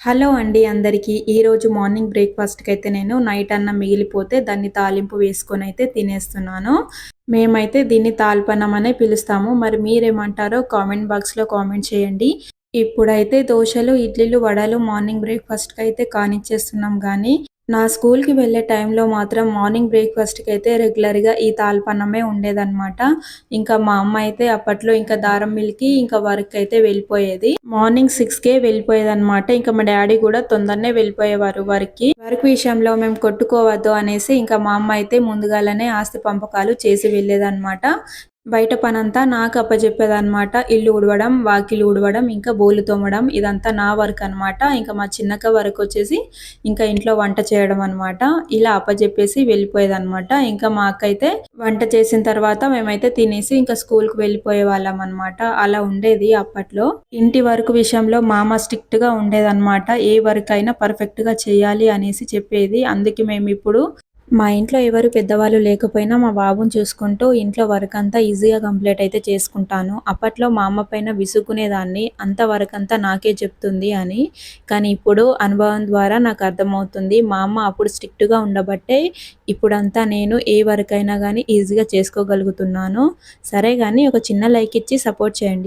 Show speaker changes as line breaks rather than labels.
Hello అండి అందరికీ. ఈరోజు మార్నింగ్ బ్రేక్‌ఫాస్ట్‌కి అయితే నేను నైట్ అన్నం మిగిలిపోతే దాన్ని తాలింపు వేసుకొని అయితే తినేస్తున్నాను. మేమైతే దీన్ని తాల్పన్నం అనే పిలుస్తాము. మరి మీరేమంటారో కామెంట్ బాక్స్‌లో కామెంట్ చేయండి. ఇప్పుడైతే దోసలు, ఇడ్లీలు, వడలు మార్నింగ్ బ్రేక్‌ఫాస్ట్‌కి అయితే కానిచ్చేస్తున్నాం గానీ, నా స్కూల్‌కి వెళ్ళే టైంలో మాత్రం మార్నింగ్ బ్రేక్‌ఫాస్ట్‌కి అయితే రెగ్యులర్‌గా ఈ తాల్పన్నమే ఉండేదనమాట. ఇంకా మా అమ్మ అయితే అప్పట్లో ఇంకా దారం మిల్‌కి ఇంకా వర్క్ అయితే వెళ్ళిపోయేది. మార్నింగ్ 6కే వెళ్ళిపోయేదనమాట. ఇంకా మా డ్యాడీ కూడా తొందరనే వెళ్ళిపోయేవారు వర్క్‌కి. వర్క్ విషయంలో మేము కొట్టుకోవద్దు అనేసి ఇంకా మా అమ్మ అయితే ముందుగాలనే ఆస్తి పంపకాలు చేసి వెళ్ళేదనమాట. బయట పనంతా నాకు అప్పజెప్పేదనమాట. ఇల్లు ఊడవడం, వాకిలి ఊడవడం, ఇంకా బోళ్ళు తోమడం ఇదంతా నా వర్క్ అనమాట. ఇంకా మా చిన్నక్క వర్కొచ్చేసి ఇంకా ఇంట్లో వంట చేయడం అనమాట. ఇలా అప్పజెప్పేసి వెళ్ళిపోయేదనమాట. ఇంకా మా అక్క అయితే వంట చేసిన తర్వాత మేమైతే తినేసి ఇంకా స్కూల్‌కి వెళ్ళిపోయేవాళ్ళం అనమాట. అలా ఉండేది అప్పట్లో. ఇంటి వర్క్ విషయంలో మా అమ్మ స్ట్రిక్ట్‌గా ఉండేదనమాట. ఏ వర్క్ అయినా పర్ఫెక్ట్‌గా చేయాలి అనేసి చెప్పేది. అందుకే మేమిప్పుడు మా ఇంట్లో ఎవరు పెద్దవాళ్ళు లేకపోయినా మా బాబుని చూసుకుంటూ ఇంట్లో వర్క్ అంతా ఈజీగా కంప్లీట్ అయితే చేసుకుంటాను. అప్పట్లో మా అమ్మ పైన విసుక్కునేదాన్ని. అంత వర్క్ అంతా నాకే చెప్తుంది అని. కానీ ఇప్పుడు అనుభవం ద్వారా నాకు అర్థమవుతుంది. మా అమ్మ అప్పుడు స్ట్రిక్ట్‌గా ఉండబట్టే ఇప్పుడంతా నేను ఏ వర్క్ అయినా గానీ ఈజీగా చేసుకోగలుగుతున్నాను. సరే గానీ ఒక చిన్న లైక్ ఇచ్చి సపోర్ట్ చేయండి.